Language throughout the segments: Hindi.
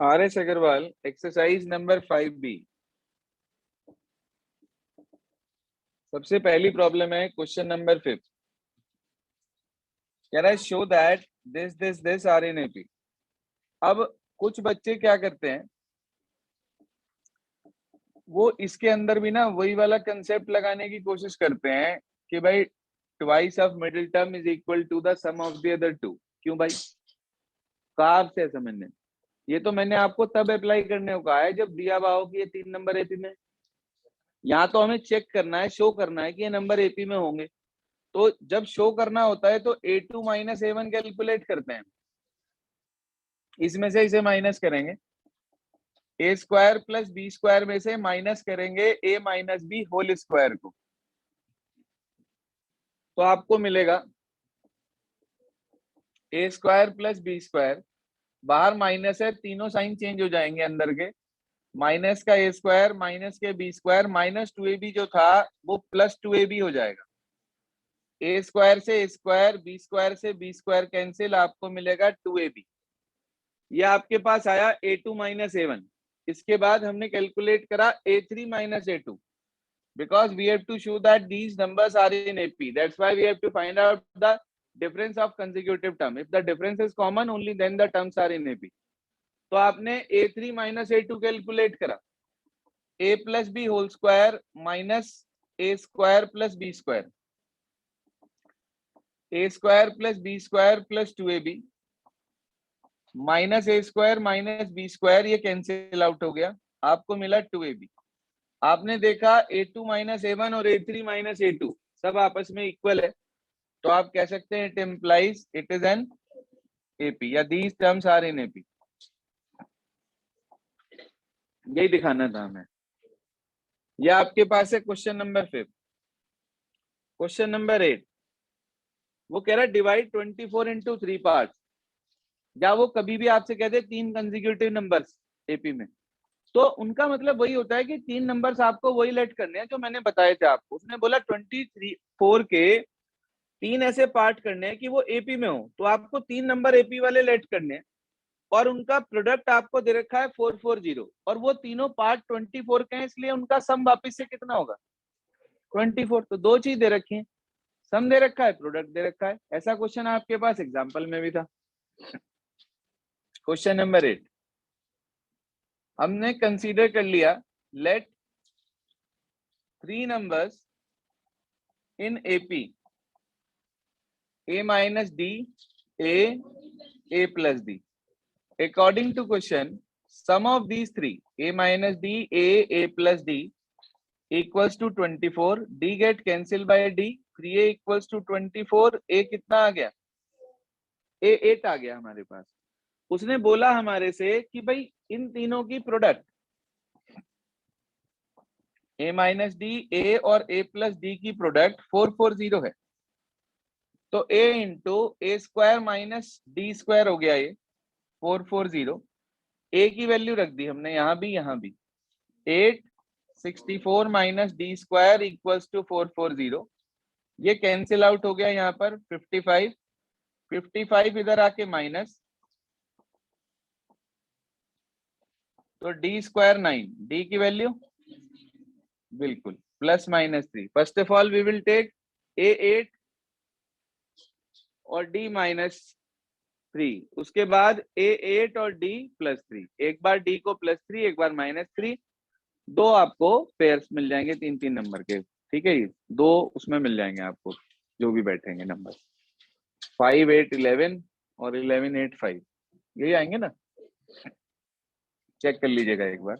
RS Agarwal, exercise number 5B। सबसे पहली प्रॉब्लम है क्वेश्चन नंबर 5। कह रहा है show that this are in AP. अब कुछ बच्चे क्या करते हैं, वो इसके अंदर भी ना वही वाला कंसेप्ट लगाने की कोशिश करते हैं कि भाई twice of middle term is equal to the sum of the other two. क्यों भाई, कार से ऐसा मैंने, ये तो मैंने आपको तब अप्लाई करने को कहा है जब दिया हुआ हो कि ये 3 नंबर एपी में। यहाँ तो हमें चेक करना है, शो करना है कि ये नंबर एपी में होंगे। तो जब शो करना होता है तो A2 माइनस A1 कैलकुलेट करते हैं। इसमें से इसे माइनस करेंगे, ए स्क्वायर प्लस बी स्क्वायर में से माइनस करेंगे ए माइनस बी होल स्क्वायर को, तो आपको मिलेगा ए स्क्वायर प्लस बी स्क्वायर। बाहर माइनस है, तीनों साइन चेंज हो जाएंगे अंदर के। माइनस का ए स्क्वायर माइनस के बी स्क्वायर, माइनस 2ab जो था वो प्लस 2ab हो जाएगा। ए स्क्वायर से ए स्क्वायर, बी स्क्वायर से बी स्क्वायर कैंसिल, आपको मिलेगा 2ab। ये आपके पास आया A2 माइनस A1। इसके बाद हमने कैलकुलेट करा A3 minus A2 because we have to show that these numbers are in AP. That's why we have to find out the difference of consecutive term. If the difference is common, only then the terms are in AP. तो आपने A3 माइनस A2 कैलकुलेट करा, A plus B whole square minus A square plus B square, A square plus B square plus 2ab minus A square minus B square, ये कैंसिल आउट हो गया, आपको मिला 2ab। आपने देखा A2 माइनस A1 और A3 माइनस A2 सब आपस में इक्वल है, तो आप कह सकते हैं it implies it is an AP या these terms are in AP. यही दिखाना था हमें। यह आपके पास है क्वेश्चन नंबर 5। क्वेश्चन नंबर 8, वो कह रहा है डिवाइड 24 इंटू 3 पार्ट। या वो कभी भी आपसे कहते हैं 3 कंसेक्यूटिव नंबर्स एपी में, तो उनका मतलब वही होता है कि 3 नंबर्स आपको वही लेट करने हैं जो मैंने बताए थे आपको। उसने बोला 24 के 3 ऐसे पार्ट करने हैं कि वो एपी में हो, तो आपको 3 नंबर एपी वाले लेट करने हैं और उनका प्रोडक्ट आपको दे रखा है 440 और वो तीनों पार्ट 24 के हैं, इसलिए उनका सम वापिस से कितना होगा 24। तो दो चीज दे रखी है, सम दे रखा है, प्रोडक्ट दे रखा है। ऐसा क्वेश्चन आपके पास एग्जाम्पल में भी था। क्वेश्चन नंबर 8 हमने कंसीडर कर लिया, let 3 numbers in AP a minus d, a plus d. According to question, sum of these three, a minus d, a plus d equals to 24. d get cancelled by d, 3a equals to 24. a कितना आ गया, a 8 आ गया हमारे पास। उसने बोला हमारे से कि भाई इन तीनों की product a minus D, a और a प्लस डी की प्रोडक्ट 440 है। तो a into A square minus D square हो गया ये 440। a की वैल्यू रख दी हमने यहाँ भी 864 minus D square equals to 440। ये कैंसिल आउट हो गया यहाँ पर 55 इधर आके माइनस, तो डी स्क्वायर 9, डी की वैल्यू बिल्कुल plus minus 3। First of all we will take a 8 और d माइनस 3, उसके बाद a 8 और d प्लस 3। एक बार d को प्लस 3, एक बार माइनस 3, दो आपको पेयर्स मिल जाएंगे 3-3 नंबर के। ठीक है, ये दो उसमें मिल जाएंगे आपको जो भी बैठेंगे नंबर 5 8 11 और 11 8 5, यही आएंगे ना। चेक कर लीजिएगा एक बार।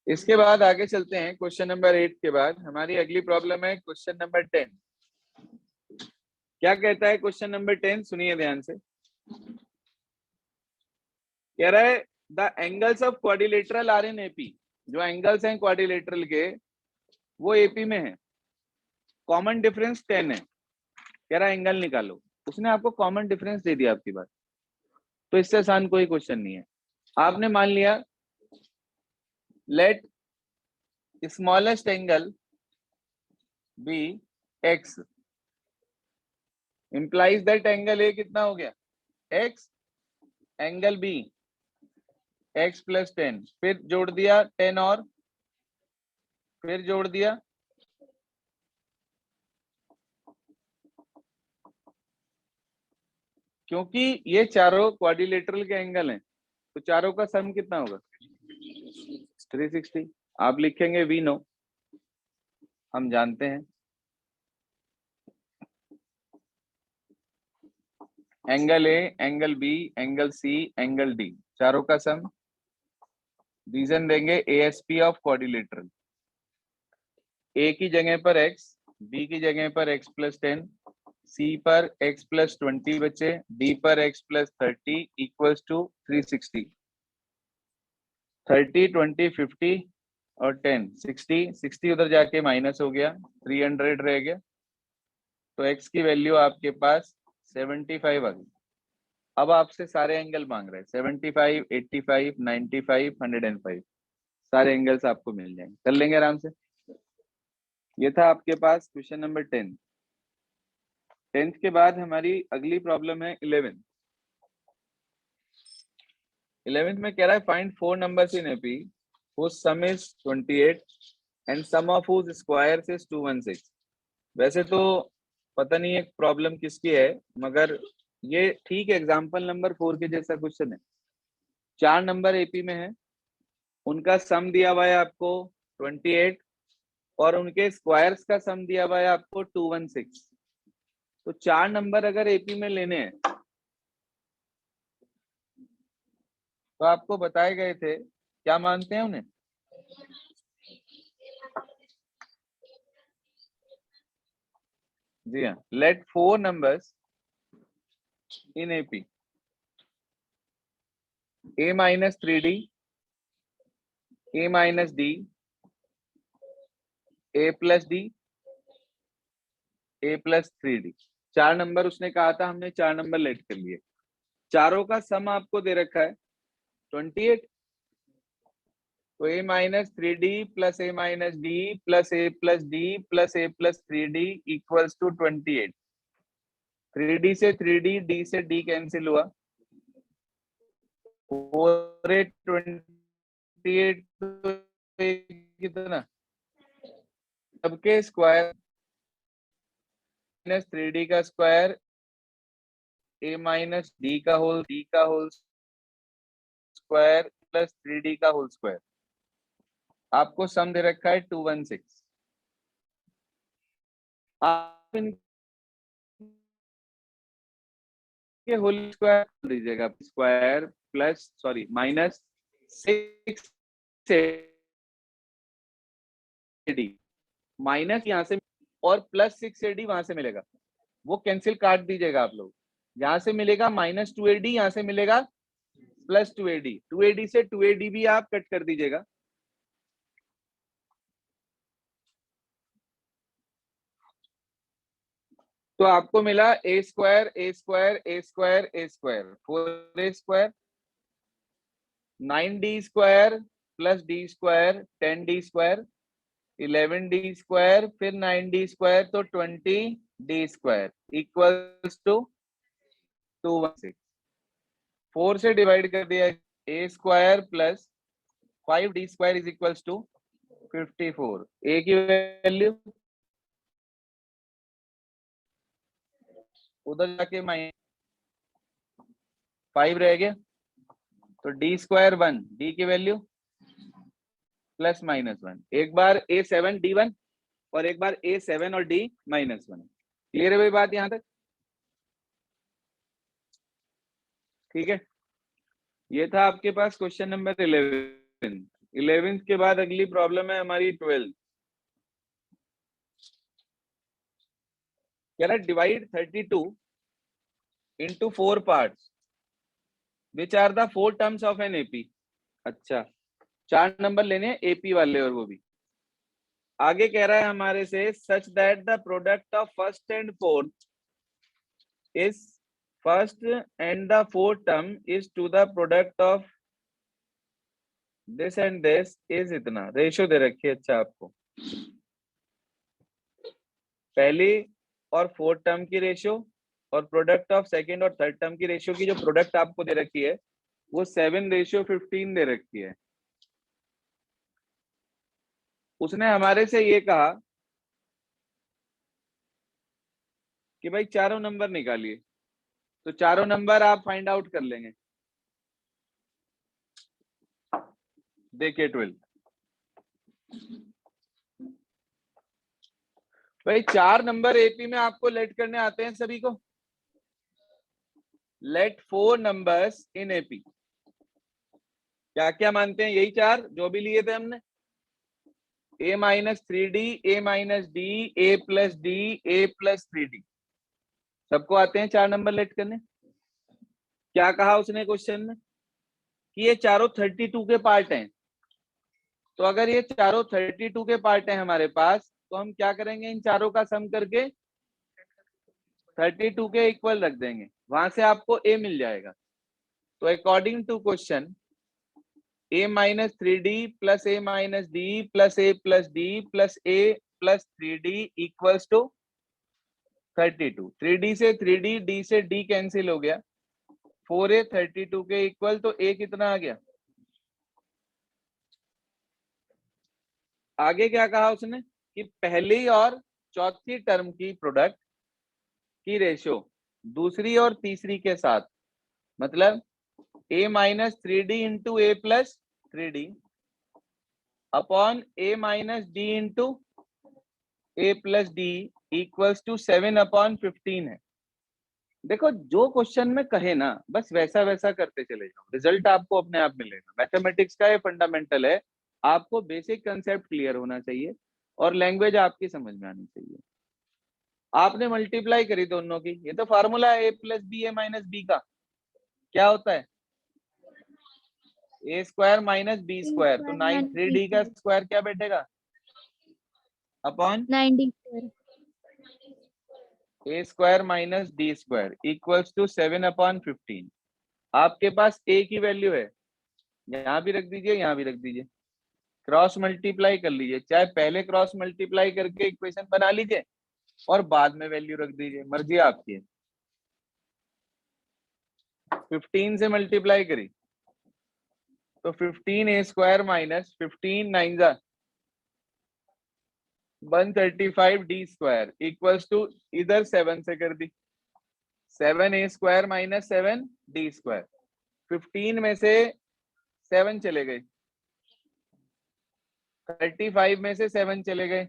इसके बाद आगे चलते हैं। क्वेश्चन नंबर 8 के बाद हमारी अगली प्रॉब्लम है क्वेश्चन नंबर 10। क्या कहता है क्वेश्चन नंबर 10, सुनिए ध्यान से। कह रहा है the angles of quadrilateral are in AP. जो एंगल्स हैं क्वाड्रिलेटरल के वो एपी में है। कॉमन डिफरेंस 10 है। कह रहा है एंगल निकालो। उसने आपको कॉमन डिफरेंस दे दिया आपकी बात, तो इससे आसान कोई क्वेश्चन नहीं है। आपने मान लिया let smallest angle be x, implies that angle A कितना हो गया x, angle B x plus 10, फिर जोड़ दिया 10 और फिर जोड़ दिया क्योंकि ये चारों क्वाड्रिलेटरल के एंगल हैं तो चारों का सम कितना होगा 360। आप लिखेंगे वी नो, हम जानते हैं angle A, angle B, angle C, angle D, चारों का सम। रीजन देंगे एएसपी ऑफ क्वाड्रिलेटरल, ए की जगह पर x, बी की जगह पर x प्लस 10, सी पर x प्लस 20 बचे, डी पर x प्लस 30 इक्वल्स टू 360। 30 20 50 और 10 60, 60 उधर जाके माइनस हो गया, 300 रह गया, तो x की वैल्यू आपके पास 75 आ गई। अब आपसे सारे एंगल मांग रहे हैं 75, 85, 95, 105, सारे एंगल्स आपको मिल जाएंगे, कर लेंगे आराम से। ये था आपके पास क्वेश्चन नंबर 10। 10th के बाद हमारी अगली प्रॉब्लम है 11th। 11th में कह रहा है find 4 numbers in AP whose sum is 28 and sum of whose squares is 216। वैसे तो पता नहीं एक प्रॉब्लम किसकी है, मगर ये ठीक एग्जांपल नंबर 4 के जैसा क्वेश्चन है। 4 नंबर एपी में है, उनका सम दिया हुआ है आपको 28 और उनके स्क्वायर्स का सम दिया हुआ है आपको 216। तो 4 नंबर अगर एपी में लेने हैं तो आपको बताए गए थे, क्या मानते हैं उन्हें, जी हाँ, let 4 numbers in AP a minus 3d, a minus d, a plus d, a plus 3d। 4 number उसने कहा था, हमने 4 नंबर लेट कर लिए। चारों का सम आपको दे रखा है 28, तो a minus 3d plus a minus d plus a plus d plus a plus 3d equals to 28। 3d से 3d, d से d कैंसिल हुआ, 4 8 28 कितना, सबके स्क्वायर माइनस 3d का स्क्वायर a माइनस d का होल स्क्वायर प्लस 3d का होल स्क्वायर। आपको सम दे रखा है 216। आप इनके होल स्क्वायर दीजिएगा, square plus sorry minus 6d minus यहाँ से और प्लस 6d वहां से मिलेगा, वो कैंसिल काट दीजिएगा आप लोग। यहाँ से मिलेगा माइनस 2ad, यहाँ से मिलेगा प्लस 2ad, 2ad से 2ad भी आप कट कर दीजिएगा। तो आपको मिला a square A square A square A square 4a square, 9d square plus d square 10d square, 11d square फिर 9d स्क्वायर, तो 20d स्क्वायर इक्वल्स टू 216। 4 से डिवाइड कर दिया, a square plus 5d square is equals to 54। a की वैल्यू उधर जाके माइनस 5 रह गया, तो d स्क्वायर 1, d की वैल्यू प्लस माइनस 1, एक बार a7 d1 और एक बार a7 और d माइनस 1। क्लियर है भाई बात यहां तक, ठीक है। ये था आपके पास क्वेश्चन नंबर 11। 11th के बाद अगली प्रॉब्लम है हमारी 12। कह रहा है divide 32 into 4 parts which are the 4 terms of an AP। अच्छा, 4 नंबर लेने हैं एपी वाले, और वो भी आगे कह रहा है हमारे से such that the product of first and fourth is first and the fourth term is to the product of this and this is इतना, रेशियो दे रखी है। अच्छा, आपको पहली और फोर्थ टर्म की रेशियो और प्रोडक्ट ऑफ सेकंड और थर्ड टर्म की रेशियो की जो प्रोडक्ट आपको दे रखी है वो 7:15 दे रखी है। उसने हमारे से ये कहा कि भाई चारों नंबर निकालिए, तो चारों नंबर आप फाइंड आउट कर लेंगे। देखिए 12 भाई, 4 नंबर एपी में आपको लेट करने आते हैं सभी को। लेट 4 नंबर्स इन एपी, क्या क्या मानते हैं? यही 4 जो भी लिए थे हमने, a-3d, a-d, a + d, a + 3d, सबको आते हैं 4 नंबर लेट करने। क्या कहा उसने क्वेश्चन में कि ये चारों 32 के पार्ट हैं। तो अगर ये चारों 32 के पार्ट हैं हमारे पास, तो हम क्या करेंगे, इन चारों का सम करके 32 के इक्वल रख देंगे, वहां से आपको a मिल जाएगा। तो according to question, a-3d + a-d + a + d + a + 3d equals to 32। 3d से 3d, d से d कैंसिल हो गया, 4a 32 के इक्वल, तो a कितना आ गया? आगे क्या कहा उसने कि पहली और चौथी टर्म की प्रोडक्ट की रेशियो दूसरी और तीसरी के साथ, मतलब a-3d into a + 3d upon a-d into a + d equals to 7/15 है। देखो जो क्वेश्चन में कहे ना, बस वैसा वैसा करते चले जाओ, रिजल्ट आपको अपने आप मिलेगा। मैथमेटिक्स का ये फंडामेंटल है, आपको बेसिक कंसेप्ट क्लियर होना चाहिए और लैंग्वेज आपकी समझ में आनी चाहिए। आपने मल्टीप्लाई करी दोनों की, ये तो फार्मूला है a + b a - b का, क्या होता है a² - b², तो 9 3d का स्क्वायर क्या बैठेगा upon 9d² a² - d² equals to 7/15। आपके पास a की वैल्यू है, यहाँ भी रख दीजिए, यहाँ भी रख दीजिए, क्रॉस मल्टीप्लाई कर लीजिए, चाहे पहले क्रॉस मल्टीप्लाई करके इक्वेशन बना लीजिए और बाद में वैल्यू रख दीजिए, मर्जी आपकी है। 15 से मल्टीप्लाई करी तो 15a² - 15 9 जा 135d² इक्वल्स टू, इधर 7 से कर दी, 7a² - 7d²। 15 में से 7 चले गए, 35 में से 7 चले गए,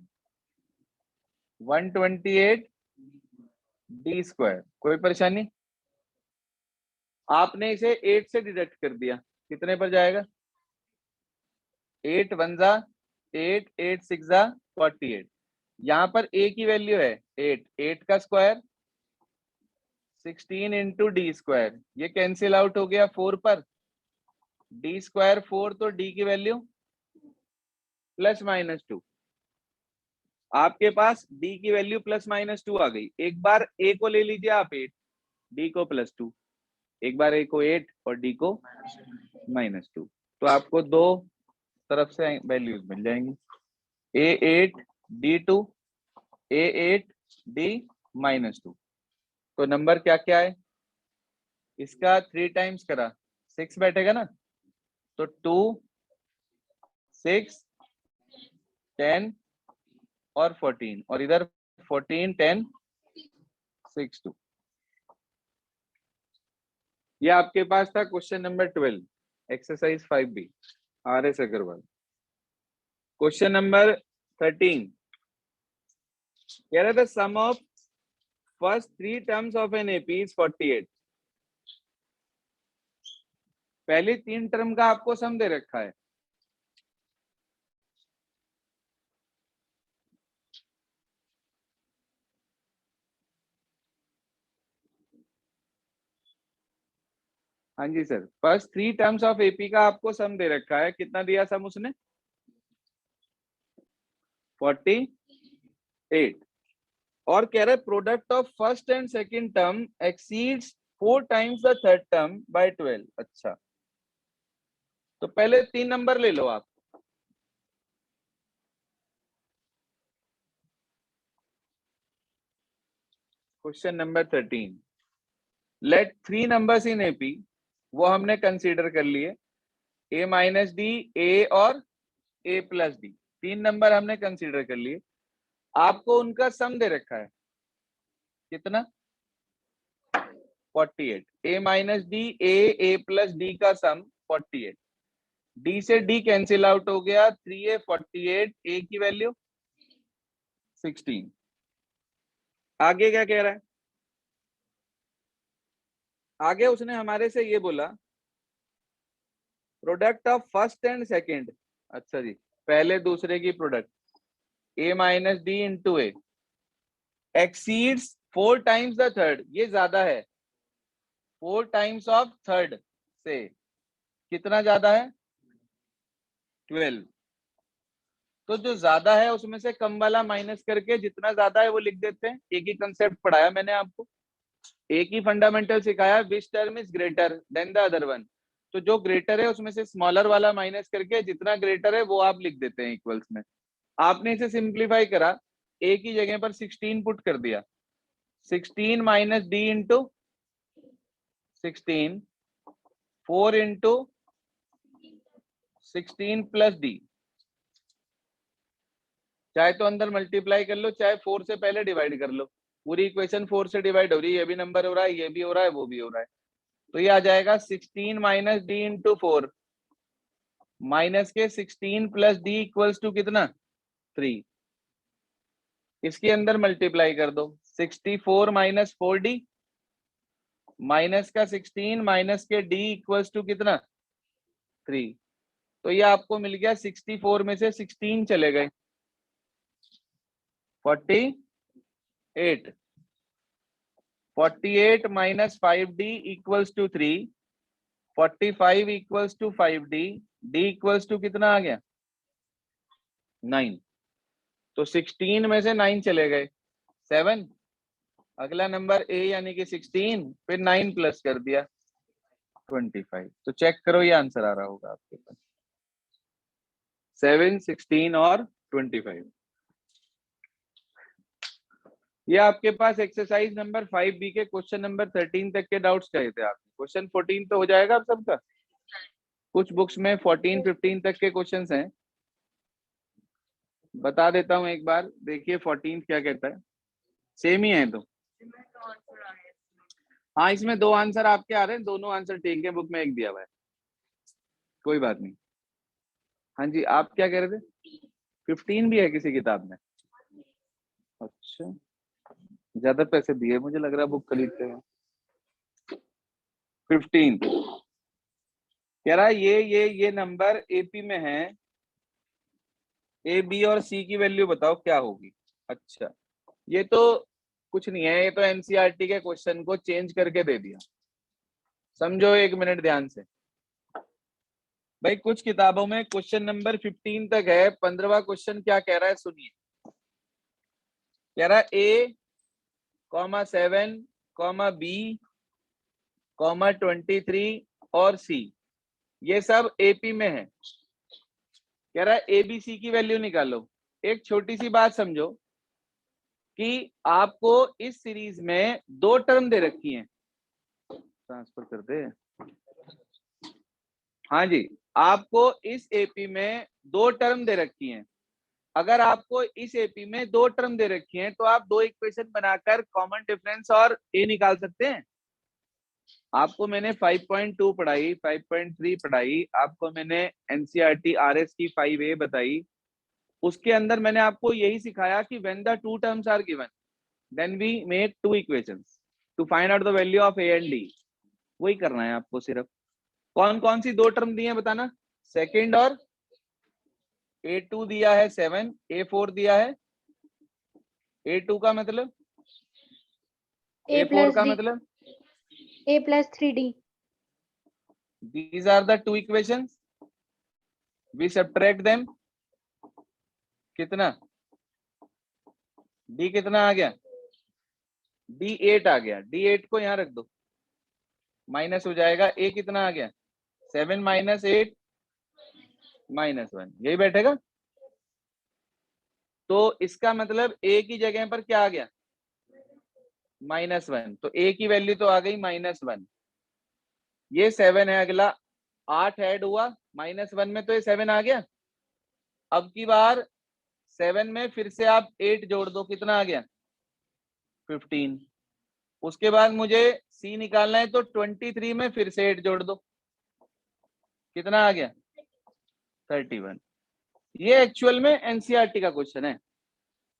128d²। कोई परेशानी? आपने इसे 8 से डिडक्ट कर दिया, कितने पर जाएगा? 8 1 जा 8, 8 6 जा 48। यहाँ पर a की वैल्यू है 8, 8 का स्क्वायर 16 इंटू d², ये कैंसिल आउट हो गया 4 पर, d² 4, तो d की वैल्यू +-2। आपके पास d की वैल्यू +-2 आ गई। एक बार a को ले लीजिए आप 8, d को +2, एक बार a को 8 और d को -2, तो आपको दो तरफ से वैल्यूज मिल जाएंगी, a8 d2 a8 d-2। तो नंबर क्या क्या है, इसका 3 टाइम्स करा 6 बैठेगा ना, तो 2 6 10 और 14, और इधर 14 10 6 2। ये आपके पास था question number 12, exercise 5B, RS Agarwal. Question number 13 कह रहा था sum of first 3 terms of an AP is 48। पहली 3 टर्म का आपको सम दे रखा है, हाँ जी sir, first 3 terms of AP का आपको सम दे रखा है, कितना दिया सम उसने? 48। और कह रहा है product of first and second term exceeds 4 times the third term by 12। अच्छा, तो पहले 3 नंबर ले लो आप, question number 13, let 3 numbers in AP, वो हमने कंसीडर कर लिए, a माइनस डी, a और a प्लस डी, 3 नंबर हमने कंसीडर कर लिए। आपको उनका सम दे रखा है कितना, 48। a minus D, a plus D का सम 48, d से d कैंसिल आउट हो गया, 3a 48, a की वैल्यू 16। आगे क्या कह रहा है, आगे उसने हमारे से ये बोला product of first and second, अच्छा जी, पहले दूसरे की product a minus D into A exceeds 4 times the third, ये ज्यादा है 4 टाइम्स ऑफ थर्ड से, कितना ज्यादा है 12। तो जो ज्यादा है उसमें से कम वाला माइनस करके जितना ज्यादा है वो लिख देते हैं। एक ही कंसेप्ट पढ़ाया मैंने आपको, एक ही फंडामेंटल सिखाया, which term is greater than the other one. तो जो ग्रेटर है उसमें से स्मॉलर वाला माइनस करके जितना ग्रेटर है वो आप लिख देते हैं इक्वल्स में। आपने इसे सिंप्लीफाई करा, ए की जगह पर 16 पुट कर दिया, 16 minus D into 16, 4 into 16 plus D, चाहे तो अंदर मल्टीप्लाई कर लो, चाहे 4 से पहले डिवाइड कर लो, पूरी इक्वेशन 4 से डिवाइड हो रही है, ये भी नंबर हो रहा है, ये भी हो रहा है, वो भी हो रहा है। तो ये आ जाएगा 16 माइनस डी इंटू 4 माइनस के 16 प्लस डी इक्वल्स टू कितना 3, इसके अंदर मल्टीप्लाई कर दो, 64 माइनस 4d माइनस का 16 माइनस के d इक्वल्स टू कितना 3। तो ये आपको मिल गया 64 में से 16 चले गए 48, 48 minus 5d equals to 3, 45 equals to 5d, d equals to कितना आ गया 9। तो 16 में से 9 चले गए 7, अगला नंबर a यानी कि 16, फिर 9 प्लस कर दिया 25। तो चेक करो ये आंसर आ रहा होगा आपके पास 7, 16 और 25। ये आपके पास एक्सरसाइज नंबर 5b के क्वेश्चन नंबर 13 तक के डाउट्स कहे थे आपने। क्वेश्चन 14 तो हो जाएगा आप सबका, कुछ बुक्स में 14, 15 तक के क्वेश्चंस हैं, बता देता हूं एक बार, देखिए 14 क्या कहता है, सेम ही है तो। हाँ इसमें 2 आंसर आपके आ रहे हैं, दोनों आंसर ठीक है, बुक में एक दिया हुआ है, कोई बात नहीं। हाँ जी आप क्या कह रहे थे, 15 भी है किसी किताब में, अच्छा ज्यादा पैसे दिए मुझे लग रहा है बुक खरीदते हैं। 15 कह रहा है ये नंबर एपी में है, ए बी और सी की वैल्यू बताओ क्या होगी। अच्छा ये तो कुछ नहीं है, ये तो एनसीईआरटी के क्वेश्चन को चेंज करके दे दिया, समझो 1 मिनट ध्यान से। भाई कुछ किताबों में क्वेश्चन नंबर 15 तक है, 15वां क्वेश्चन क्या कह रहा है सुनिए, कह रहा है a, 7, b, 23 और c ये सब एपी में है। कह रहा है एबीसी की वैल्यू निकालो। एक छोटी सी बात समझो कि आपको इस सीरीज में 2 टर्म दे रखी हैं, ट्रांसफर कर दे, हाँ जी आपको इस एपी में 2 टर्म दे रखी हैं। अगर आपको इस एपी में 2 टर्म दे रखी हैं तो आप 2 इक्वेशन बनाकर कॉमन डिफरेंस और ए निकाल सकते हैं। आपको मैंने 5.2 पढ़ाई, 5.3 पढ़ाई, आपको मैंने एनसीईआरटी आरएस की 5A बताई, उसके अंदर मैंने आपको यही सिखाया कि when the 2 terms are given then we make 2 equations to find out the value of A and D. वही करना है आपको सिर्फ। कौन कौन सी 2 टर्म दी है बताना, सेकंड और a2 दिया है 7, a4 दिया है, a2 का मतलब a4 का मतलब a plus 3d। these are the 2 equations, we subtract them, कितना d कितना आ गया, d8 आ गया, d8 को यहां रख दो, माइनस हो जाएगा, a कितना आ गया 7 माइनस 8 माइनस 1, यही बैठेगा। तो इसका मतलब a की जगह पर क्या आ गया -1, तो a की वैल्यू तो आ गई -1, ये 7 है। अगला 8 ऐड हुआ -1 में, तो ये 7 आ गया। अब की बार 7 में फिर से आप 8 जोड़ दो, कितना आ गया 15। उसके बाद मुझे c निकालना है, तो 23 में फिर से 8 जोड़ दो, कितना आ गया 31। ये एक्चुअल में एनसीईआरटी का क्वेश्चन है।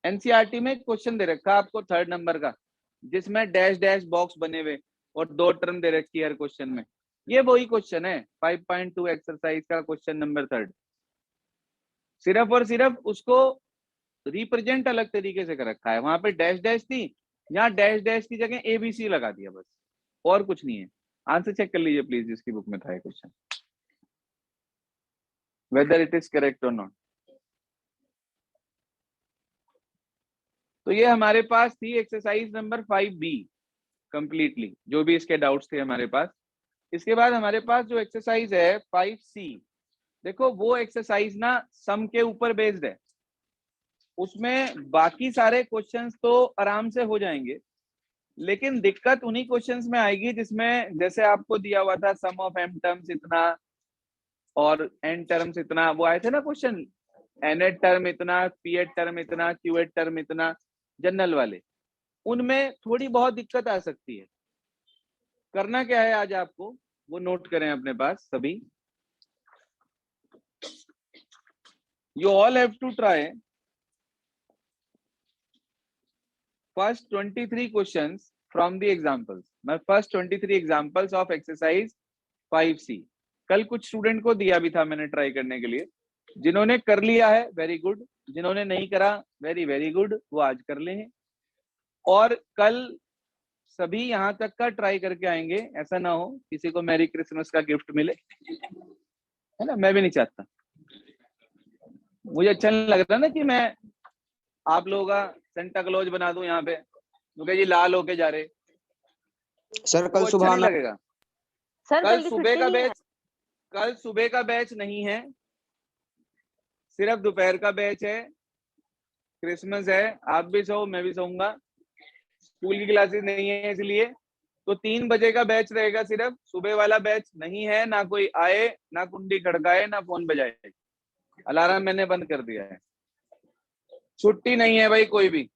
एनसीईआरटी में क्वेश्चन दे रखा आपको 3rd नंबर का, जिसमें डैश डैश बॉक्स बने हुए और 2 टर्म दे रखी है हर क्वेश्चन में। ये वही क्वेश्चन है 5.2 एक्सरसाइज का क्वेश्चन नंबर 3rd। सिर्फ और सिर्फ उसको रिप्रेजेंट अलग तरीके से कर रखा है। वहां पे डैश डैश थी, यहाँ डैश डैश की जगह एबीसी लगा दिया बस, और कुछ नहीं है। आंसर चेक कर लीजिए प्लीज, जिसकी बुक में था question, whether it is correct और नॉट। तो ये हमारे पास थी एक्सरसाइज नंबर 5B कंप्लीटली, जो भी इसके डाउट्स थे हमारे पास। इसके बाद हमारे पास जो एक्सरसाइज है 5C, देखो वो एक्सरसाइज ना सम के ऊपर बेस्ड है। उसमें बाकी सारे क्वेश्चंस तो आराम से हो जाएंगे, लेकिन दिक्कत उन्हीं क्वेश्चंस में आएगी जिसमें जैसे आपको दिया हुआ था सम ऑफ m टर्म्स इतना और n टर्म्स इतना, वो आए थे ना क्वेश्चन, n टर्म इतना, p टर्म इतना, q टर्म इतना, जनरल वाले। उनमें थोड़ी बहुत दिक्कत आ सकती है। करना क्या है आज आपको, वो नोट करें अपने पास सभी। You all have to try first 23 questions from the examples, मैं first 23 examples of exercise 5C। कल कुछ स्टूडेंट को दिया भी था मैंने ट्राई करने के लिए, जिन्होंने कर लिया है वेरी गुड, जिन्होंने नहीं करा वेरी वेरी गुड, वो आज कर ले हैं। और कल सभी यहाँ तक का ट्राई करके आएंगे, ऐसा ना हो किसी को मैरी क्रिसमस का गिफ्ट मिले, है ना। मैं भी नहीं चाहता, मुझे अच्छा नहीं लग रहा ना कि मैं आप लोगों का सेंटा क्लॉज बना दूं यहाँ पे, क्योंकि जी लाल होके जा रहे, सर कल वो अच्छा सुबह नहीं आना। लगेगा। सर कल कल की सुबह छुट्टी का नहीं है। बैच, कल सुबह का बैच नहीं है, सिर्फ दोपहर का बैच है। क्रिसमस है, आप भी सो, मैं भी सोऊंगा, स्कूल की क्लासेस नहीं है इसलिए। तो 3 बजे का बैच रहेगा, सिर्फ सुबह वाला बैच नहीं है। ना कोई आए, ना कुंडी खड़काए, ना फोन बजाए, अलार्म मैंने बंद कर दिया है। छुट्टी नहीं है भाई कोई भी।